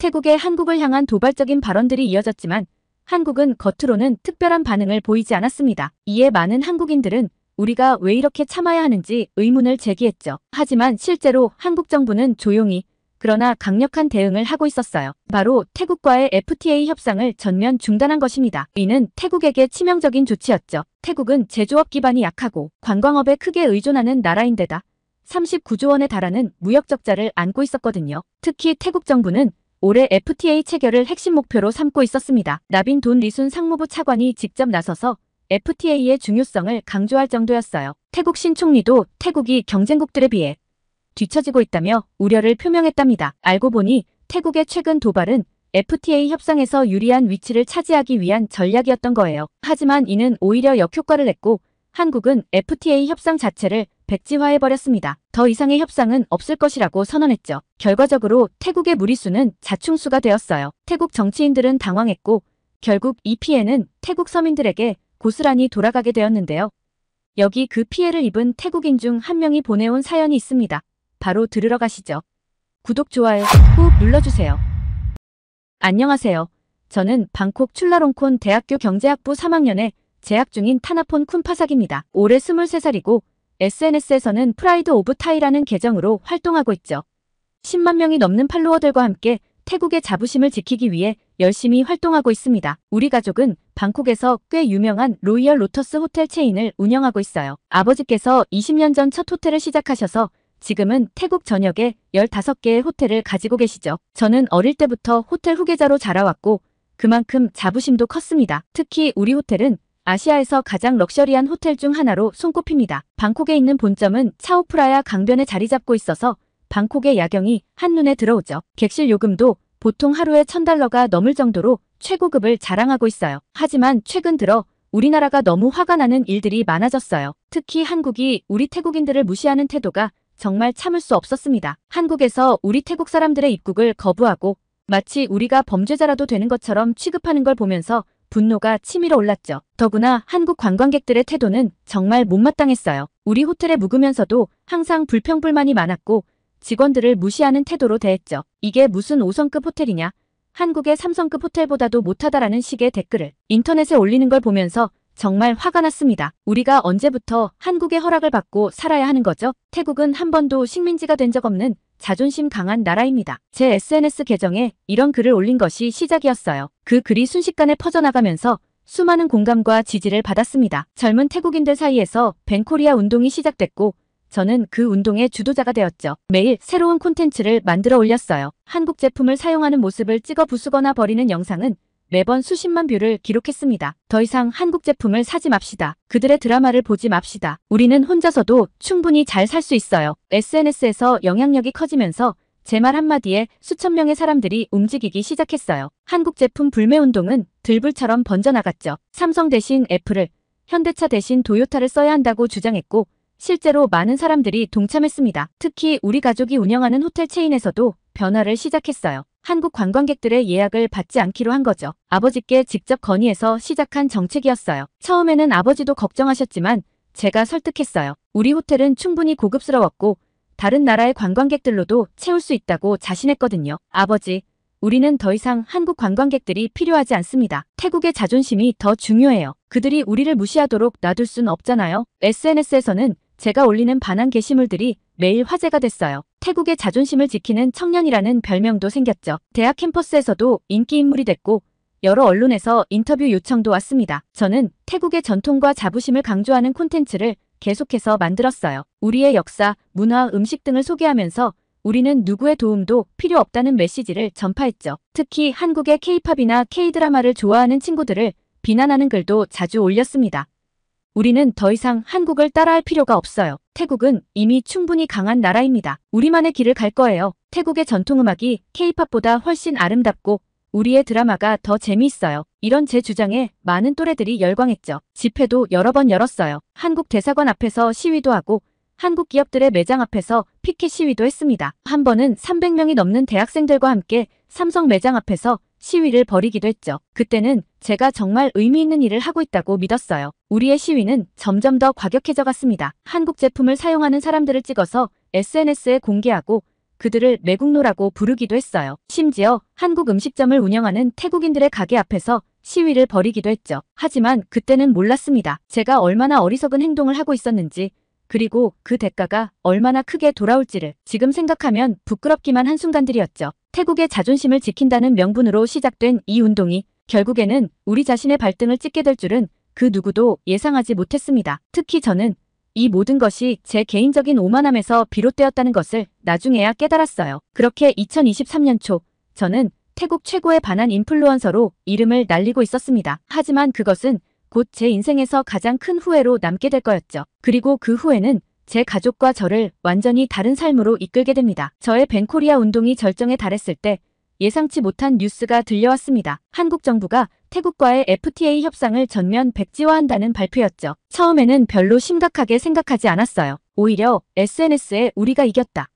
태국의 한국을 향한 도발적인 발언들이 이어졌지만 한국은 겉으로는 특별한 반응을 보이지 않았습니다. 이에 많은 한국인들은 우리가 왜 이렇게 참아야 하는지 의문을 제기했죠. 하지만 실제로 한국 정부는 조용히 그러나 강력한 대응을 하고 있었어요. 바로 태국과의 FTA 협상을 전면 중단한 것입니다. 이는 태국에게 치명적인 조치였죠. 태국은 제조업 기반이 약하고 관광업에 크게 의존하는 나라인데다 39조 원에 달하는 무역 적자를 안고 있었거든요. 특히 태국 정부는 올해 FTA 체결을 핵심 목표로 삼고 있었습니다. 나빈 돈 리순 상무부 차관이 직접 나서서 FTA의 중요성을 강조할 정도였어요. 태국 신총리도 태국이 경쟁국들에 비해 뒤처지고 있다며 우려를 표명했답니다. 알고 보니 태국의 최근 도발은 FTA 협상에서 유리한 위치를 차지하기 위한 전략이었던 거예요. 하지만 이는 오히려 역효과를 냈고 한국은 FTA 협상 자체를 백지화해버렸습니다. 더 이상의 협상은 없을 것이라고 선언했죠. 결과적으로 태국의 무리수는 자충수가 되었어요. 태국 정치인들은 당황했고 결국 이 피해는 태국 서민들에게 고스란히 돌아가게 되었는데요. 여기 그 피해를 입은 태국인 중 한 명이 보내온 사연이 있습니다. 바로 들으러 가시죠. 구독, 좋아요 꾹 눌러주세요. 안녕하세요. 저는 방콕 출라롱콘 대학교 경제학부 3학년에 재학 중인 타나폰 쿤파삭입니다. 올해 23살이고 SNS에서는 프라이드 오브 타이라는 계정으로 활동하고 있죠. 10만 명이 넘는 팔로워들과 함께 태국의 자부심을 지키기 위해 열심히 활동하고 있습니다. 우리 가족은 방콕에서 꽤 유명한 로이얼 로터스 호텔 체인을 운영하고 있어요. 아버지께서 20년 전 첫 호텔을 시작하셔서 지금은 태국 전역에 15개의 호텔을 가지고 계시죠. 저는 어릴 때부터 호텔 후계자로 자라왔고 그만큼 자부심도 컸습니다. 특히 우리 호텔은 아시아에서 가장 럭셔리한 호텔 중 하나로 손꼽힙니다. 방콕에 있는 본점은 차오프라야 강변에 자리 잡고 있어서 방콕의 야경이 한눈에 들어오죠. 객실 요금도 보통 하루에 $1,000가 넘을 정도로 최고급을 자랑하고 있어요. 하지만 최근 들어 우리나라가 너무 화가 나는 일들이 많아졌어요. 특히 한국이 우리 태국인들을 무시하는 태도가 정말 참을 수 없었습니다. 한국에서 우리 태국 사람들의 입국을 거부하고 마치 우리가 범죄자라도 되는 것처럼 취급하는 걸 보면서 분노가 치밀어 올랐죠. 더구나 한국 관광객들의 태도는 정말 못마땅했어요. 우리 호텔에 묵으면서도 항상 불평불만이 많았고 직원들을 무시하는 태도로 대했죠. 이게 무슨 5성급 호텔이냐? 한국의 3성급 호텔보다도 못하다라는 식의 댓글을 인터넷에 올리는 걸 보면서 정말 화가 났습니다. 우리가 언제부터 한국의 허락을 받고 살아야 하는 거죠? 태국은 한 번도 식민지가 된 적 없는 자존심 강한 나라입니다. 제 SNS 계정에 이런 글을 올린 것이 시작이었어요. 그 글이 순식간에 퍼져나가면서 수많은 공감과 지지를 받았습니다. 젊은 태국인들 사이에서 벤코리아 운동이 시작됐고 저는 그 운동의 주도자가 되었죠. 매일 새로운 콘텐츠를 만들어 올렸어요. 한국 제품을 사용하는 모습을 찍어 부수거나 버리는 영상은 매번 수십만 뷰를 기록했습니다. 더 이상 한국 제품을 사지 맙시다. 그들의 드라마를 보지 맙시다. 우리는 혼자서도 충분히 잘 살 수 있어요. SNS에서 영향력이 커지면서 제 말 한마디에 수천 명의 사람들이 움직이기 시작했어요. 한국 제품 불매운동은 들불처럼 번져나갔죠. 삼성 대신 애플을, 현대차 대신 도요타를 써야 한다고 주장했고 실제로 많은 사람들이 동참했습니다. 특히 우리 가족이 운영하는 호텔 체인에서도 변화를 시작했어요. 한국 관광객들의 예약을 받지 않기로 한 거죠. 아버지께 직접 건의해서 시작한 정책이었어요. 처음에는 아버지도 걱정하셨지만 제가 설득했어요. 우리 호텔은 충분히 고급스러웠고 다른 나라의 관광객들로도 채울 수 있다고 자신했거든요. 아버지, 우리는 더 이상 한국 관광객들이 필요하지 않습니다. 태국의 자존심이 더 중요해요. 그들이 우리를 무시하도록 놔둘 순 없잖아요. SNS에서는 제가 올리는 반항 게시물들이 매일 화제가 됐어요. 태국의 자존심을 지키는 청년이라는 별명도 생겼죠. 대학 캠퍼스에서도 인기 인물이 됐고 여러 언론에서 인터뷰 요청도 왔습니다. 저는 태국의 전통과 자부심을 강조하는 콘텐츠를 계속해서 만들었어요. 우리의 역사, 문화, 음식 등을 소개하면서 우리는 누구의 도움도 필요 없다는 메시지를 전파했죠. 특히 한국의 K-팝이나 K-드라마를 좋아하는 친구들을 비난하는 글도 자주 올렸습니다. 우리는 더 이상 한국을 따라할 필요가 없어요. 태국은 이미 충분히 강한 나라입니다. 우리만의 길을 갈 거예요. 태국의 전통음악이 K-팝보다 훨씬 아름답고 우리의 드라마가 더 재미있어요. 이런 제 주장에 많은 또래들이 열광했죠. 집회도 여러 번 열었어요. 한국 대사관 앞에서 시위도 하고 한국 기업들의 매장 앞에서 피켓 시위도 했습니다. 한 번은 300명이 넘는 대학생들과 함께 삼성 매장 앞에서 시위를 벌이기도 했죠. 그때는 제가 정말 의미 있는 일을 하고 있다고 믿었어요. 우리의 시위는 점점 더 과격해져 갔습니다. 한국 제품을 사용하는 사람들을 찍어서 SNS에 공개하고 그들을 매국노라고 부르기도 했어요. 심지어 한국 음식점을 운영하는 태국인들의 가게 앞에서 시위를 벌이기도 했죠. 하지만 그때는 몰랐습니다. 제가 얼마나 어리석은 행동을 하고 있었는지, 그리고 그 대가가 얼마나 크게 돌아올지를. 지금 생각하면 부끄럽기만 한 순간들이었죠. 태국의 자존심을 지킨다는 명분으로 시작된 이 운동이 결국에는 우리 자신의 발등을 찍게 될 줄은 그 누구도 예상하지 못했습니다. 특히 저는 이 모든 것이 제 개인적인 오만함에서 비롯되었다는 것을 나중에야 깨달았어요. 그렇게 2023년 초 저는 태국 최고의 반한 인플루언서로 이름을 날리고 있었습니다. 하지만 그것은 곧 제 인생에서 가장 큰 후회로 남게 될 거였죠. 그리고 그 후회는 제 가족과 저를 완전히 다른 삶으로 이끌게 됩니다. 저의 벤코리아 운동이 절정에 달했을 때 예상치 못한 뉴스가 들려왔습니다. 한국 정부가 태국과의 FTA 협상을 전면 백지화한다는 발표였죠. 처음에는 별로 심각하게 생각하지 않았어요. 오히려 SNS에 우리가 이겼다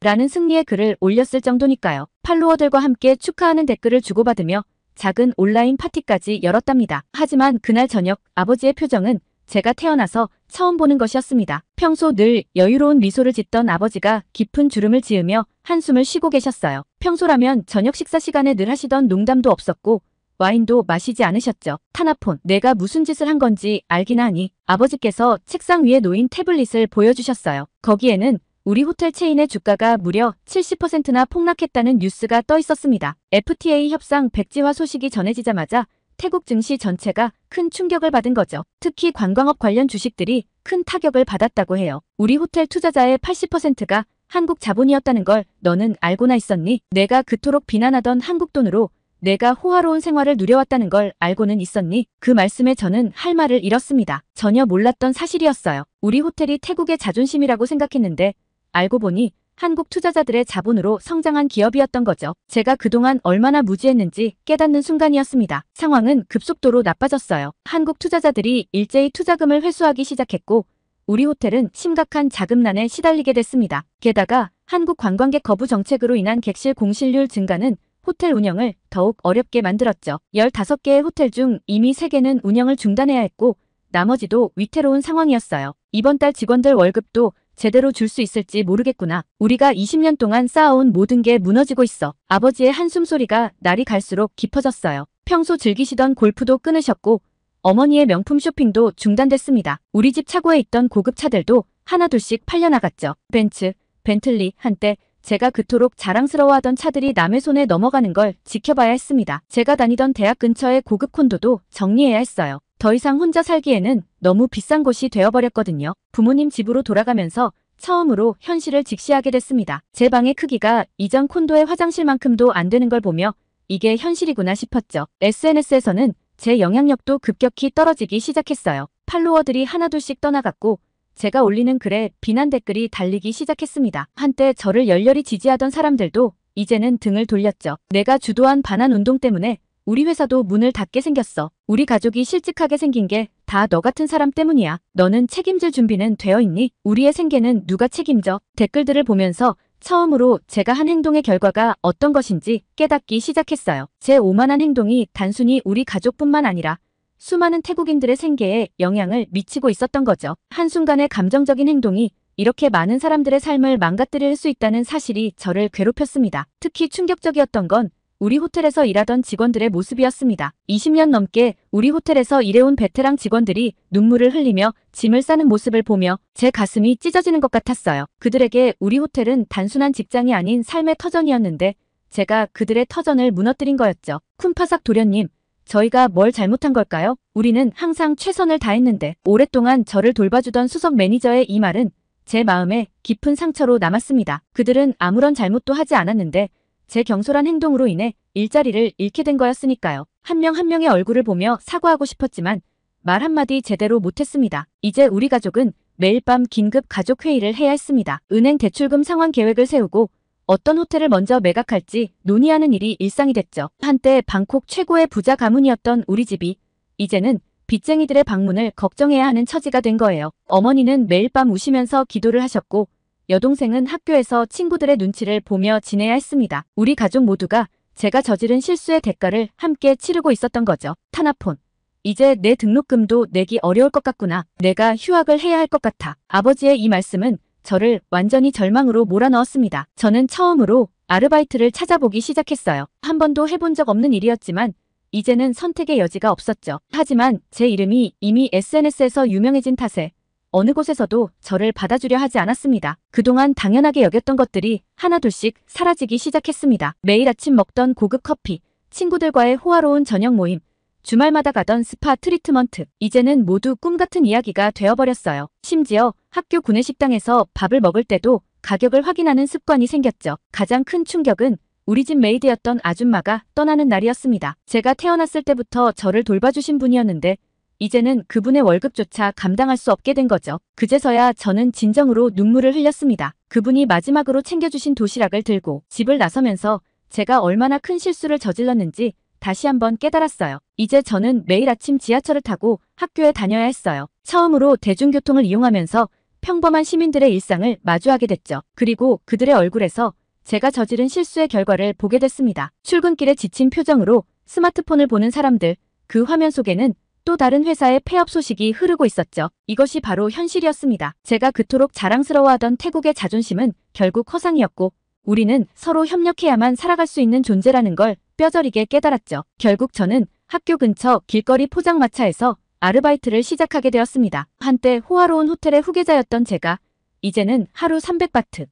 라는 승리의 글을 올렸을 정도니까요. 팔로워들과 함께 축하하는 댓글을 주고받으며 작은 온라인 파티까지 열었답니다. 하지만 그날 저녁 아버지의 표정은 제가 태어나서 처음 보는 것이었습니다. 평소 늘 여유로운 미소를 짓던 아버지가 깊은 주름을 지으며 한숨을 쉬고 계셨어요. 평소라면 저녁 식사 시간에 늘 하시던 농담도 없었고 와인도 마시지 않으셨죠. 타나폰, 내가 무슨 짓을 한 건지 알기나 하니 아버지께서 책상 위에 놓인 태블릿을 보여주셨어요. 거기에는 우리 호텔 체인의 주가가 무려 70%나 폭락했다는 뉴스가 떠 있었습니다. FTA 협상 백지화 소식이 전해지자마자 태국 증시 전체가 큰 충격을 받은 거죠. 특히 관광업 관련 주식들이 큰 타격을 받았다고 해요. 우리 호텔 투자자의 80%가 한국 자본이었다는 걸 너는 알고나 있었니? 내가 그토록 비난하던 한국 돈으로 내가 호화로운 생활을 누려왔다는 걸 알고는 있었니? 그 말씀에 저는 할 말을 잃었습니다. 전혀 몰랐던 사실이었어요. 우리 호텔이 태국의 자존심이라고 생각했는데 알고 보니 한국 투자자들의 자본으로 성장한 기업이었던 거죠. 제가 그동안 얼마나 무지했는지 깨닫는 순간이었습니다. 상황은 급속도로 나빠졌어요. 한국 투자자들이 일제히 투자금을 회수하기 시작했고 우리 호텔은 심각한 자금난에 시달리게 됐습니다. 게다가 한국 관광객 거부 정책으로 인한 객실 공실률 증가는 호텔 운영을 더욱 어렵게 만들었죠. 15개의 호텔 중 이미 3개는 운영을 중단해야 했고 나머지도 위태로운 상황이었어요. 이번 달 직원들 월급도 제대로 줄 수 있을지 모르겠구나. 우리가 20년 동안 쌓아온 모든 게 무너지고 있어. 아버지의 한숨 소리가 날이 갈수록 깊어졌어요. 평소 즐기시던 골프도 끊으셨고 어머니의 명품 쇼핑도 중단됐습니다. 우리 집 차고에 있던 고급 차들도 하나둘씩 팔려나갔죠. 벤츠, 벤틀리, 한때 제가 그토록 자랑스러워하던 차들이 남의 손에 넘어가는 걸 지켜봐야 했습니다. 제가 다니던 대학 근처의 고급 콘도도 정리해야 했어요. 더 이상 혼자 살기에는 너무 비싼 곳이 되어버렸거든요. 부모님 집으로 돌아가면서 처음으로 현실을 직시하게 됐습니다. 제 방의 크기가 이전 콘도의 화장실만큼도 안 되는 걸 보며 이게 현실이구나 싶었죠. SNS에서는 제 영향력도 급격히 떨어지기 시작했어요. 팔로워들이 하나둘씩 떠나갔고 제가 올리는 글에 비난 댓글이 달리기 시작했습니다. 한때 저를 열렬히 지지하던 사람들도 이제는 등을 돌렸죠. 내가 주도한 반환 운동 때문에 우리 회사도 문을 닫게 생겼어. 우리 가족이 실직하게 생긴 게 다 너 같은 사람 때문이야. 너는 책임질 준비는 되어 있니? 우리의 생계는 누가 책임져? 댓글들을 보면서 처음으로 제가 한 행동의 결과가 어떤 것인지 깨닫기 시작했어요. 제 오만한 행동이 단순히 우리 가족뿐만 아니라 수많은 태국인들의 생계에 영향을 미치고 있었던 거죠. 한순간의 감정적인 행동이 이렇게 많은 사람들의 삶을 망가뜨릴 수 있다는 사실이 저를 괴롭혔습니다. 특히 충격적이었던 건 우리 호텔에서 일하던 직원들의 모습이었습니다. 20년 넘게 우리 호텔에서 일해온 베테랑 직원들이 눈물을 흘리며 짐을 싸는 모습을 보며 제 가슴이 찢어지는 것 같았어요. 그들에게 우리 호텔은 단순한 직장이 아닌 삶의 터전이었는데 제가 그들의 터전을 무너뜨린 거였죠. 쿤파삭 도련님, 저희가 뭘 잘못한 걸까요? 우리는 항상 최선을 다했는데. 오랫동안 저를 돌봐주던 수석 매니저의 이 말은 제 마음에 깊은 상처로 남았습니다. 그들은 아무런 잘못도 하지 않았는데 제 경솔한 행동으로 인해 일자리를 잃게 된 거였으니까요. 한 명 한 명의 얼굴을 보며 사과하고 싶었지만 말 한마디 제대로 못했습니다. 이제 우리 가족은 매일 밤 긴급 가족회의를 해야 했습니다. 은행 대출금 상환 계획을 세우고 어떤 호텔을 먼저 매각할지 논의하는 일이 일상이 됐죠. 한때 방콕 최고의 부자 가문이었던 우리 집이 이제는 빚쟁이들의 방문을 걱정해야 하는 처지가 된 거예요. 어머니는 매일 밤 우시면서 기도를 하셨고 여동생은 학교에서 친구들의 눈치를 보며 지내야 했습니다. 우리 가족 모두가 제가 저지른 실수의 대가를 함께 치르고 있었던 거죠. 타나폰, 이제 내 등록금도 내기 어려울 것 같구나. 내가 휴학을 해야 할 것 같아. 아버지의 이 말씀은 저를 완전히 절망으로 몰아넣었습니다. 저는 처음으로 아르바이트를 찾아보기 시작했어요. 한 번도 해본 적 없는 일이었지만 이제는 선택의 여지가 없었죠. 하지만 제 이름이 이미 SNS에서 유명해진 탓에 어느 곳에서도 저를 받아주려 하지 않았습니다. 그동안 당연하게 여겼던 것들이 하나둘씩 사라지기 시작했습니다. 매일 아침 먹던 고급 커피, 친구들과의 호화로운 저녁 모임, 주말마다 가던 스파 트리트먼트, 이제는 모두 꿈같은 이야기가 되어버렸어요. 심지어 학교 구내식당에서 밥을 먹을 때도 가격을 확인하는 습관이 생겼죠. 가장 큰 충격은 우리 집 메이드였던 아줌마가 떠나는 날이었습니다. 제가 태어났을 때부터 저를 돌봐주신 분이었는데 이제는 그분의 월급조차 감당할 수 없게 된 거죠. 그제서야 저는 진정으로 눈물을 흘렸습니다. 그분이 마지막으로 챙겨주신 도시락을 들고 집을 나서면서 제가 얼마나 큰 실수를 저질렀는지 다시 한번 깨달았어요. 이제 저는 매일 아침 지하철을 타고 학교에 다녀야 했어요. 처음으로 대중교통을 이용하면서 평범한 시민들의 일상을 마주하게 됐죠. 그리고 그들의 얼굴에서 제가 저지른 실수의 결과를 보게 됐습니다. 출근길에 지친 표정으로 스마트폰을 보는 사람들, 그 화면 속에는 또 다른 회사의 폐업 소식이 흐르고 있었죠. 이것이 바로 현실이었습니다. 제가 그토록 자랑스러워하던 태국의 자존심은 결국 허상이었고 우리는 서로 협력해야만 살아갈 수 있는 존재라는 걸 뼈저리게 깨달았죠. 결국 저는 학교 근처 길거리 포장마차에서 아르바이트를 시작하게 되었습니다. 한때 호화로운 호텔의 후계자였던 제가 이제는 하루 300바트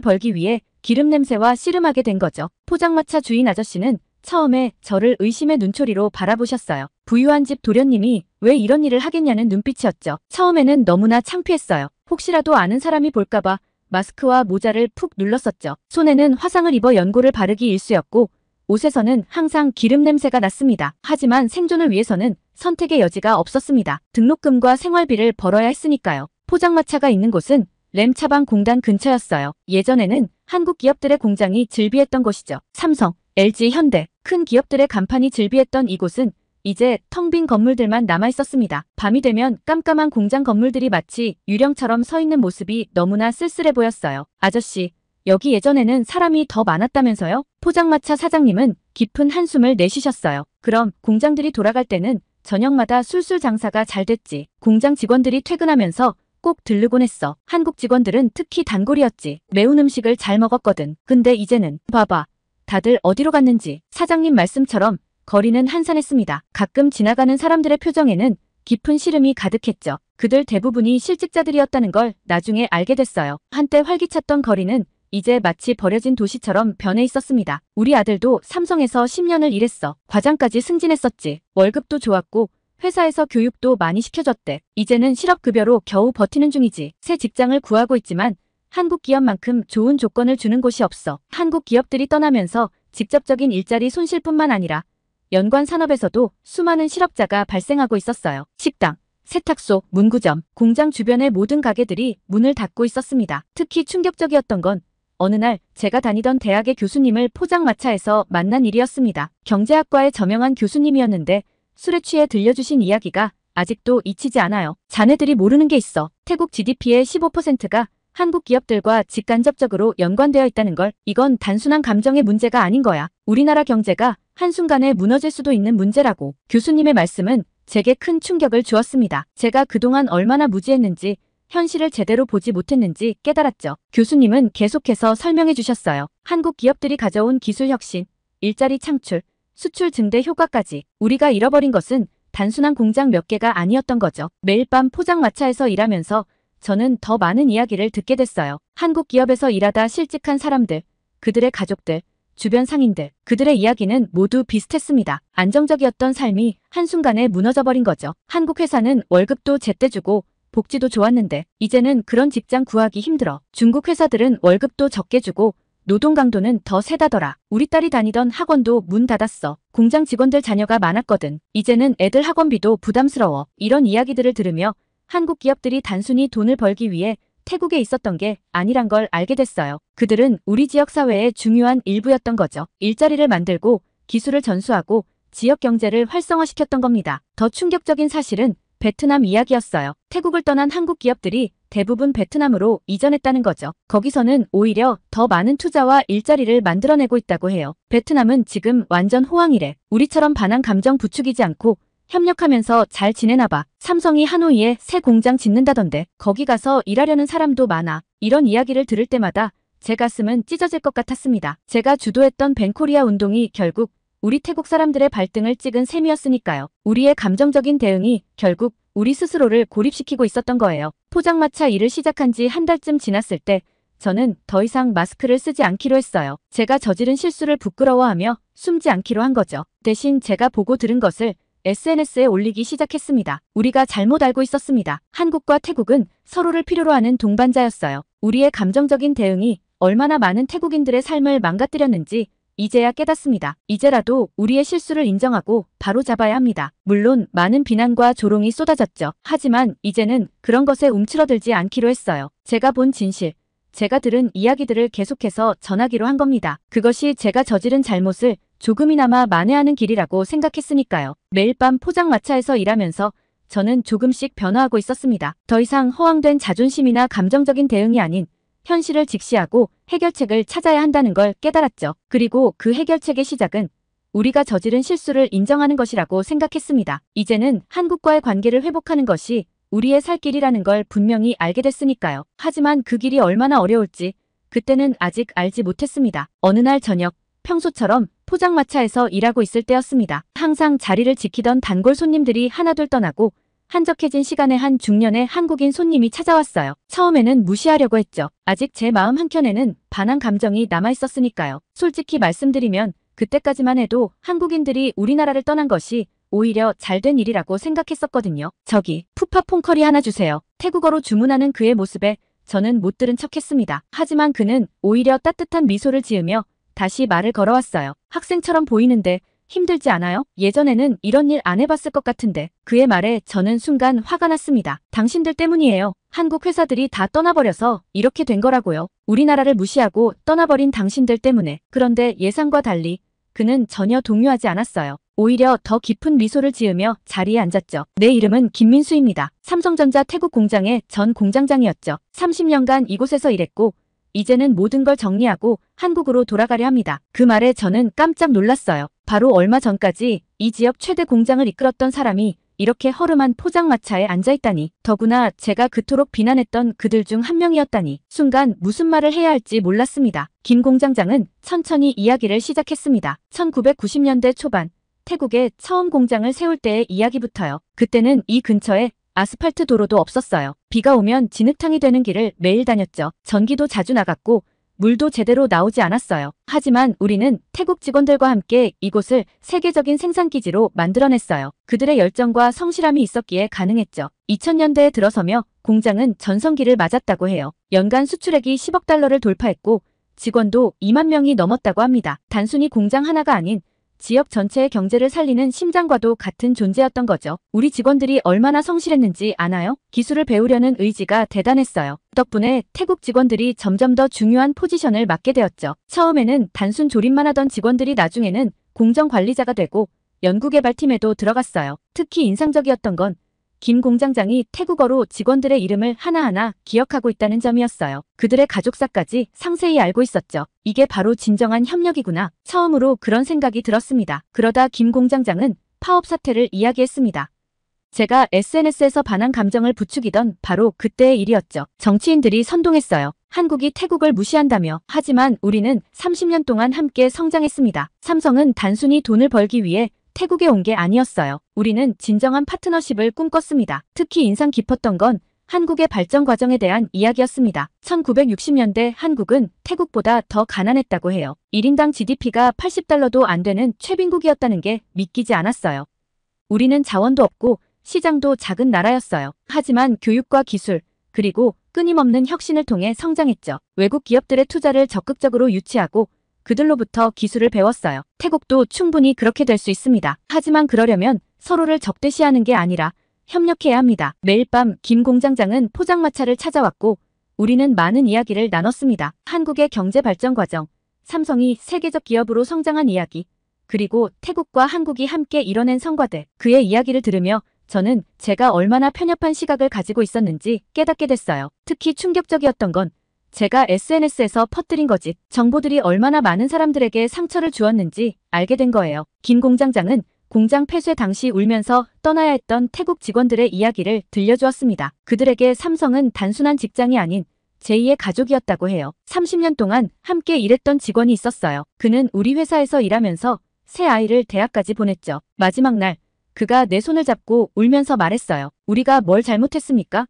벌기 위해 기름 냄새와 씨름하게 된 거죠. 포장마차 주인 아저씨는 처음에 저를 의심의 눈초리로 바라보셨어요. 부유한 집 도련님이 왜 이런 일을 하겠냐는 눈빛이었죠. 처음에는 너무나 창피했어요. 혹시라도 아는 사람이 볼까봐 마스크와 모자를 푹 눌렀었죠. 손에는 화상을 입어 연고를 바르기 일쑤였고 옷에서는 항상 기름 냄새가 났습니다. 하지만 생존을 위해서는 선택의 여지가 없었습니다. 등록금과 생활비를 벌어야 했으니까요. 포장마차가 있는 곳은 램차방 공단 근처였어요. 예전에는 한국 기업들의 공장이 즐비했던 곳이죠. 삼성, LG, 현대, 큰 기업들의 간판이 즐비했던 이곳은 이제 텅 빈 건물들만 남아있었습니다. 밤이 되면 깜깜한 공장 건물들이 마치 유령처럼 서 있는 모습이 너무나 쓸쓸해 보였어요. 아저씨, 여기 예전에는 사람이 더 많았다면서요? 포장마차 사장님은 깊은 한숨을 내쉬셨어요. 그럼 공장들이 돌아갈 때는 저녁마다 술술 장사가 잘 됐지. 공장 직원들이 퇴근하면서 꼭 들르곤 했어. 한국 직원들은 특히 단골이었지. 매운 음식을 잘 먹었거든. 근데 이제는 봐봐. 다들 어디로 갔는지. 사장님 말씀처럼 거리는 한산했습니다. 가끔 지나가는 사람들의 표정에는 깊은 시름이 가득했죠. 그들 대부분이 실직자들이었다는 걸 나중에 알게 됐어요. 한때 활기찼던 거리는 이제 마치 버려진 도시처럼 변해 있었습니다. 우리 아들도 삼성에서 10년을 일했어. 과장까지 승진했었지. 월급도 좋았고 회사에서 교육도 많이 시켜줬대. 이제는 실업급여로 겨우 버티는 중이지. 새 직장을 구하고 있지만 한국 기업만큼 좋은 조건을 주는 곳이 없어. 한국 기업들이 떠나면서 직접적인 일자리 손실뿐만 아니라 연관 산업에서도 수많은 실업자가 발생하고 있었어요. 식당, 세탁소, 문구점, 공장 주변의 모든 가게들이 문을 닫고 있었습니다. 특히 충격적이었던 건 어느 날 제가 다니던 대학의 교수님을 포장마차에서 만난 일이었습니다. 경제학과의 저명한 교수님이었는데 술에 취해 들려주신 이야기가 아직도 잊히지 않아요. 자네들이 모르는 게 있어. 태국 GDP의 15%가 한국 기업들과 직간접적으로 연관되어 있다는 걸. 이건 단순한 감정의 문제가 아닌 거야. 우리나라 경제가 한순간에 무너질 수도 있는 문제라고. 교수님의 말씀은 제게 큰 충격을 주었습니다. 제가 그동안 얼마나 무지했는지 현실을 제대로 보지 못했는지 깨달았죠. 교수님은 계속해서 설명해 주셨어요. 한국 기업들이 가져온 기술 혁신, 일자리 창출, 수출 증대 효과까지. 우리가 잃어버린 것은 단순한 공장 몇 개가 아니었던 거죠. 매일 밤 포장마차에서 일하면서 저는 더 많은 이야기를 듣게 됐어요. 한국 기업에서 일하다 실직한 사람들, 그들의 가족들, 주변 상인들, 그들의 이야기는 모두 비슷했습니다. 안정적이었던 삶이 한순간에 무너져버린 거죠. 한국 회사는 월급도 제때 주고 복지도 좋았는데 이제는 그런 직장 구하기 힘들어. 중국 회사들은 월급도 적게 주고 노동 강도는 더 세다더라. 우리 딸이 다니던 학원도 문 닫았어. 공장 직원들 자녀가 많았거든. 이제는 애들 학원비도 부담스러워. 이런 이야기들을 들으며 한국 기업들이 단순히 돈을 벌기 위해 태국에 있었던 게 아니란 걸 알게 됐어요. 그들은 우리 지역 사회의 중요한 일부였던 거죠. 일자리를 만들고 기술을 전수하고 지역 경제를 활성화시켰던 겁니다. 더 충격적인 사실은 베트남 이야기였어요. 태국을 떠난 한국 기업들이 대부분 베트남으로 이전했다는 거죠. 거기서는 오히려 더 많은 투자와 일자리를 만들어내고 있다고 해요. 베트남은 지금 완전 호황이래. 우리처럼 반한 감정 부추기지 않고 협력하면서 잘 지내나 봐. 삼성이 하노이에 새 공장 짓는다던데 거기 가서 일하려는 사람도 많아. 이런 이야기를 들을 때마다 제 가슴은 찢어질 것 같았습니다. 제가 주도했던 벤코리아 운동이 결국 우리 태국 사람들의 발등을 찍은 셈이었으니까요. 우리의 감정적인 대응이 결국 우리 스스로를 고립시키고 있었던 거예요. 포장마차 일을 시작한 지 한 달쯤 지났을 때 저는 더 이상 마스크를 쓰지 않기로 했어요. 제가 저지른 실수를 부끄러워하며 숨지 않기로 한 거죠. 대신 제가 보고 들은 것을 SNS에 올리기 시작했습니다. 우리가 잘못 알고 있었습니다. 한국과 태국은 서로를 필요로 하는 동반자였어요. 우리의 감정적인 대응이 얼마나 많은 태국인들의 삶을 망가뜨렸는지 이제야 깨닫습니다. 이제라도 우리의 실수를 인정하고 바로 잡아야 합니다. 물론 많은 비난과 조롱이 쏟아졌죠. 하지만 이제는 그런 것에 움츠러들지 않기로 했어요. 제가 본 진실, 제가 들은 이야기들을 계속해서 전하기로 한 겁니다. 그것이 제가 저지른 잘못을 조금이나마 만회하는 길이라고 생각했으니까요. 매일 밤 포장마차에서 일하면서 저는 조금씩 변화하고 있었습니다. 더 이상 허황된 자존심이나 감정적인 대응이 아닌 현실을 직시하고 해결책을 찾아야 한다는 걸 깨달았죠. 그리고 그 해결책의 시작은 우리가 저지른 실수를 인정하는 것이라고 생각했습니다. 이제는 한국과의 관계를 회복하는 것이 우리의 살 길이라는 걸 분명히 알게 됐으니까요. 하지만 그 길이 얼마나 어려울지 그때는 아직 알지 못했습니다. 어느 날 저녁, 평소처럼 포장마차에서 일하고 있을 때였습니다. 항상 자리를 지키던 단골 손님들이 하나둘 떠나고 한적해진 시간에 한 중년의 한국인 손님이 찾아왔어요. 처음에는 무시하려고 했죠. 아직 제 마음 한켠에는 반한 감정이 남아있었으니까요. 솔직히 말씀드리면 그때까지만 해도 한국인들이 우리나라를 떠난 것이 오히려 잘된 일이라고 생각했었거든요. 저기 푸파퐁커리 하나 주세요. 태국어로 주문하는 그의 모습에 저는 못 들은 척했습니다. 하지만 그는 오히려 따뜻한 미소를 지으며 다시 말을 걸어왔어요. 학생처럼 보이는데 힘들지 않아요? 예전에는 이런 일 안 해봤을 것 같은데. 그의 말에 저는 순간 화가 났습니다. 당신들 때문이에요. 한국 회사들이 다 떠나버려서 이렇게 된 거라고요. 우리나라를 무시하고 떠나버린 당신들 때문에. 그런데 예상과 달리 그는 전혀 동요하지 않았어요. 오히려 더 깊은 미소를 지으며 자리에 앉았죠. 내 이름은 김민수입니다. 삼성전자 태국 공장의 전 공장장이었죠. 30년간 이곳에서 일했고 이제는 모든 걸 정리하고 한국으로 돌아가려 합니다. 그 말에 저는 깜짝 놀랐어요. 바로 얼마 전까지 이 지역 최대 공장을 이끌었던 사람이 이렇게 허름한 포장마차에 앉아있다니. 더구나 제가 그토록 비난했던 그들 중 한 명이었다니. 순간 무슨 말을 해야 할지 몰랐습니다. 김 공장장은 천천히 이야기를 시작했습니다. 1990년대 초반 태국에 처음 공장을 세울 때의 이야기부터요. 그때는 이 근처에 아스팔트 도로도 없었어요. 비가 오면 진흙탕이 되는 길을 매일 다녔죠. 전기도 자주 나갔고 물도 제대로 나오지 않았어요. 하지만 우리는 태국 직원들과 함께 이곳을 세계적인 생산기지로 만들어냈어요. 그들의 열정과 성실함이 있었기에 가능했죠. 2000년대에 들어서며 공장은 전성기를 맞았다고 해요. 연간 수출액이 10억 달러를 돌파했고 직원도 2만 명이 넘었다고 합니다. 단순히 공장 하나가 아닌 지역 전체의 경제를 살리는 심장과도 같은 존재였던 거죠. 우리 직원들이 얼마나 성실했는지 아나요? 기술을 배우려는 의지가 대단했어요. 덕분에 태국 직원들이 점점 더 중요한 포지션을 맡게 되었죠. 처음에는 단순 조립만 하던 직원들이 나중에는 공정 관리자가 되고 연구개발팀에도 들어갔어요. 특히 인상적이었던 건 김 공장장이 태국어로 직원들의 이름을 하나하나 기억하고 있다는 점이었어요. 그들의 가족사까지 상세히 알고 있었죠. 이게 바로 진정한 협력이구나. 처음으로 그런 생각이 들었습니다. 그러다 김 공장장은 파업 사태를 이야기했습니다. 제가 SNS에서 반한 감정을 부추기던 바로 그때의 일이었죠. 정치인들이 선동했어요. 한국이 태국을 무시한다며. 하지만 우리는 30년 동안 함께 성장했습니다. 삼성은 단순히 돈을 벌기 위해 태국에 온 게 아니었어요. 우리는 진정한 파트너십을 꿈꿨습니다. 특히 인상 깊었던 건 한국의 발전 과정에 대한 이야기였습니다. 1960년대 한국은 태국보다 더 가난했다고 해요. 1인당 GDP가 80달러도 안 되는 최빈국이었다는 게 믿기지 않았어요. 우리는 자원도 없고 시장도 작은 나라였어요. 하지만 교육과 기술, 그리고 끊임없는 혁신을 통해 성장했죠. 외국 기업들의 투자를 적극적으로 유치하고 그들로부터 기술을 배웠어요. 태국도 충분히 그렇게 될 수 있습니다. 하지만 그러려면 서로를 적대시하는 게 아니라 협력해야 합니다. 매일 밤 김 공장장은 포장마차를 찾아왔고 우리는 많은 이야기를 나눴습니다. 한국의 경제 발전 과정, 삼성이 세계적 기업으로 성장한 이야기, 그리고 태국과 한국이 함께 이뤄낸 성과들. 그의 이야기를 들으며 저는 제가 얼마나 편협한 시각을 가지고 있었는지 깨닫게 됐어요. 특히 충격적이었던 건 제가 SNS에서 퍼뜨린 거짓, 정보들이 얼마나 많은 사람들에게 상처를 주었는지 알게 된 거예요. 김 공장장은 공장 폐쇄 당시 울면서 떠나야 했던 태국 직원들의 이야기를 들려주었습니다. 그들에게 삼성은 단순한 직장이 아닌 제2의 가족이었다고 해요. 30년 동안 함께 일했던 직원이 있었어요. 그는 우리 회사에서 일하면서 새 아이를 대학까지 보냈죠. 마지막 날 그가 내 손을 잡고 울면서 말했어요. 우리가 뭘 잘못했습니까?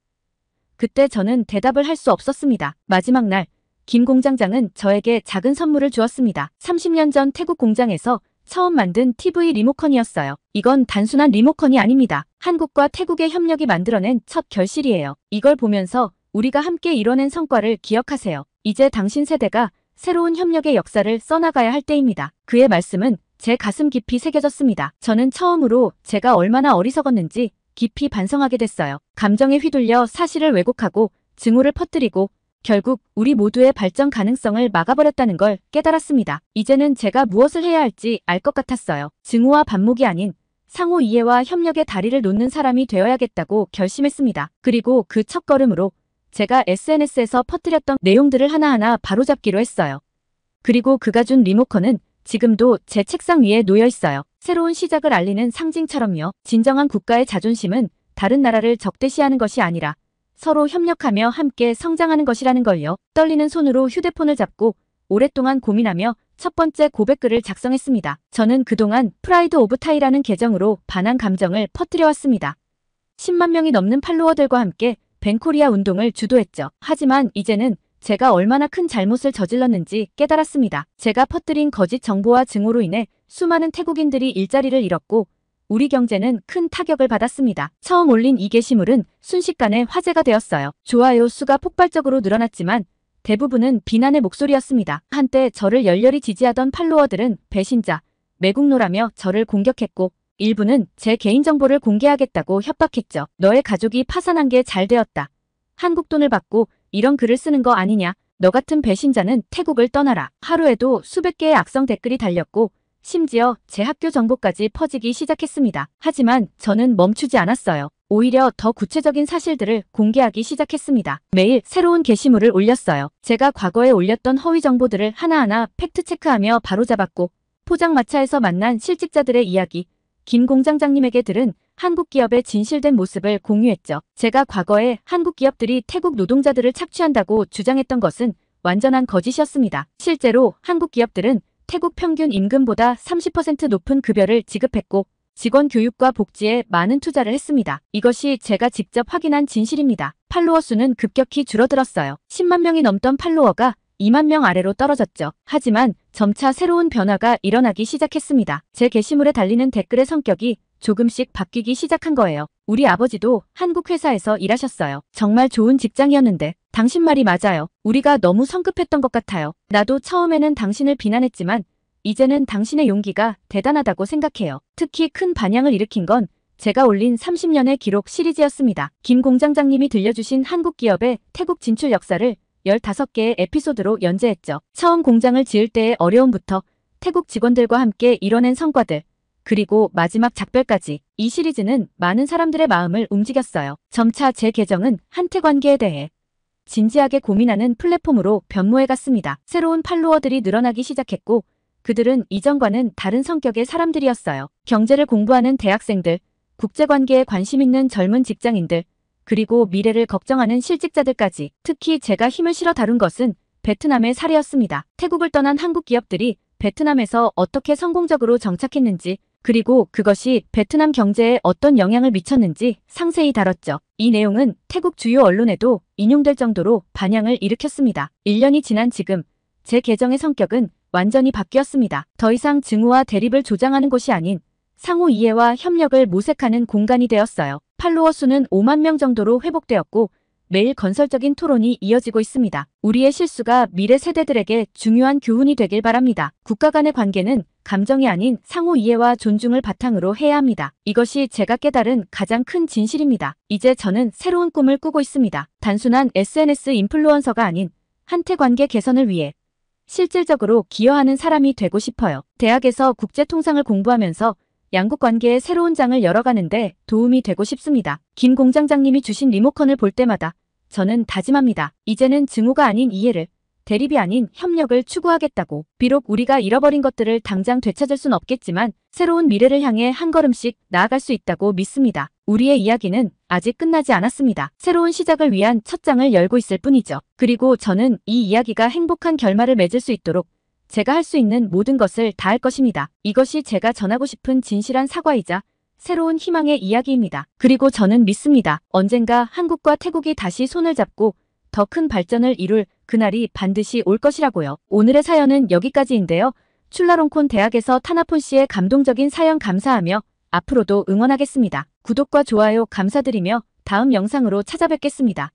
그때 저는 대답을 할 수 없었습니다. 마지막 날 김 공장장은 저에게 작은 선물을 주었습니다. 30년 전 태국 공장에서 처음 만든 TV 리모컨이었어요. 이건 단순한 리모컨이 아닙니다. 한국과 태국의 협력이 만들어낸 첫 결실이에요. 이걸 보면서 우리가 함께 이뤄낸 성과를 기억하세요. 이제 당신 세대가 새로운 협력의 역사를 써나가야 할 때입니다. 그의 말씀은 제 가슴 깊이 새겨졌습니다. 저는 처음으로 제가 얼마나 어리석었는지 깊이 반성하게 됐어요. 감정에 휘둘려 사실을 왜곡하고 증오를 퍼뜨리고 결국 우리 모두의 발전 가능성을 막아버렸다는 걸 깨달았습니다. 이제는 제가 무엇을 해야 할지 알 것 같았어요. 증오와 반목이 아닌 상호 이해와 협력의 다리를 놓는 사람이 되어야겠다고 결심했습니다. 그리고 그 첫걸음으로 제가 SNS에서 퍼뜨렸던 내용들을 하나하나 바로잡기로 했어요. 그리고 그가 준 리모컨은 지금도 제 책상 위에 놓여 있어요. 새로운 시작을 알리는 상징처럼요. 진정한 국가의 자존심은 다른 나라를 적대시하는 것이 아니라 서로 협력하며 함께 성장하는 것이라는 걸요. 떨리는 손으로 휴대폰을 잡고 오랫동안 고민하며 첫 번째 고백글을 작성했습니다. 저는 그동안 프라이드 오브 타이라는 계정으로 반한 감정을 퍼뜨려왔습니다. 10만 명이 넘는 팔로워들과 함께 벤코리아 운동을 주도했죠. 하지만 이제는 제가 얼마나 큰 잘못을 저질렀는지 깨달았습니다. 제가 퍼뜨린 거짓 정보와 증오로 인해 수많은 태국인들이 일자리를 잃었고 우리 경제는 큰 타격을 받았습니다. 처음 올린 이 게시물은 순식간에 화제가 되었어요. 좋아요 수가 폭발적으로 늘어났지만 대부분은 비난의 목소리였습니다. 한때 저를 열렬히 지지하던 팔로워들은 배신자, 매국노라며 저를 공격했고 일부는 제 개인정보를 공개하겠다고 협박했죠. 너의 가족이 파산한 게 잘 되었다. 한국 돈을 받고 이런 글을 쓰는 거 아니냐. 너 같은 배신자는 태국을 떠나라. 하루에도 수백 개의 악성 댓글이 달렸고 심지어 제 학교 정보까지 퍼지기 시작했습니다. 하지만 저는 멈추지 않았어요. 오히려 더 구체적인 사실들을 공개하기 시작했습니다. 매일 새로운 게시물을 올렸어요. 제가 과거에 올렸던 허위 정보들을 하나하나 팩트체크하며 바로잡았고 포장마차에서 만난 실직자들의 이야기, 김 공장장님에게 들은 한국 기업의 진실된 모습을 공유했죠. 제가 과거에 한국 기업들이 태국 노동자들을 착취한다고 주장했던 것은 완전한 거짓이었습니다. 실제로 한국 기업들은 태국 평균 임금보다 30% 높은 급여를 지급했고 직원 교육과 복지에 많은 투자를 했습니다. 이것이 제가 직접 확인한 진실입니다. 팔로워 수는 급격히 줄어들었어요. 10만 명이 넘던 팔로워가 2만 명 아래로 떨어졌죠. 하지만 점차 새로운 변화가 일어나기 시작했습니다. 제 게시물에 달리는 댓글의 성격이 조금씩 바뀌기 시작한 거예요. 우리 아버지도 한국 회사에서 일하셨어요. 정말 좋은 직장이었는데 당신 말이 맞아요. 우리가 너무 성급했던 것 같아요. 나도 처음에는 당신을 비난했지만 이제는 당신의 용기가 대단하다고 생각해요. 특히 큰 반향을 일으킨 건 제가 올린 30년의 기록 시리즈였습니다. 김 공장장님이 들려주신 한국 기업의 태국 진출 역사를 15개의 에피소드로 연재했죠. 처음 공장을 지을 때의 어려움부터 태국 직원들과 함께 이뤄낸 성과들, 그리고 마지막 작별까지 이 시리즈는 많은 사람들의 마음을 움직였어요. 점차 제 계정은 한태 관계에 대해 진지하게 고민하는 플랫폼으로 변모해갔습니다. 새로운 팔로워들이 늘어나기 시작했고 그들은 이전과는 다른 성격의 사람들이었어요. 경제를 공부하는 대학생들, 국제관계에 관심 있는 젊은 직장인들, 그리고 미래를 걱정하는 실직자들까지. 특히 제가 힘을 실어 다룬 것은 베트남의 사례였습니다. 태국을 떠난 한국 기업들이 베트남에서 어떻게 성공적으로 정착했는지, 그리고 그것이 베트남 경제에 어떤 영향을 미쳤는지 상세히 다뤘죠. 이 내용은 태국 주요 언론에도 인용될 정도로 반향을 일으켰습니다. 1년이 지난 지금 제 계정의 성격은 완전히 바뀌었습니다. 더 이상 증오와 대립을 조장하는 곳이 아닌 상호 이해와 협력을 모색하는 공간이 되었어요. 팔로워 수는 5만 명 정도로 회복되었고 매일 건설적인 토론이 이어지고 있습니다. 우리의 실수가 미래 세대들에게 중요한 교훈이 되길 바랍니다. 국가 간의 관계는 감정이 아닌 상호 이해와 존중을 바탕으로 해야 합니다. 이것이 제가 깨달은 가장 큰 진실입니다. 이제 저는 새로운 꿈을 꾸고 있습니다. 단순한 SNS 인플루언서가 아닌 한태 관계 개선을 위해 실질적으로 기여하는 사람이 되고 싶어요. 대학에서 국제통상을 공부하면서 양국 관계의 새로운 장을 열어가는데 도움이 되고 싶습니다. 김 공장장님이 주신 리모컨을 볼 때마다 저는 다짐합니다. 이제는 증오가 아닌 이해를, 대립이 아닌 협력을 추구하겠다고. 비록 우리가 잃어버린 것들을 당장 되찾을 순 없겠지만 새로운 미래를 향해 한 걸음씩 나아갈 수 있다고 믿습니다. 우리의 이야기는 아직 끝나지 않았습니다. 새로운 시작을 위한 첫 장을 열고 있을 뿐이죠. 그리고 저는 이 이야기가 행복한 결말을 맺을 수 있도록 제가 할 수 있는 모든 것을 다할 것입니다. 이것이 제가 전하고 싶은 진실한 사과이자 새로운 희망의 이야기입니다. 그리고 저는 믿습니다. 언젠가 한국과 태국이 다시 손을 잡고 더 큰 발전을 이룰 그날이 반드시 올 것이라고요. 오늘의 사연은 여기까지인데요. 출라롱콘 대학에서 타나폰 씨의 감동적인 사연 감사하며 앞으로도 응원하겠습니다. 구독과 좋아요 감사드리며 다음 영상으로 찾아뵙겠습니다.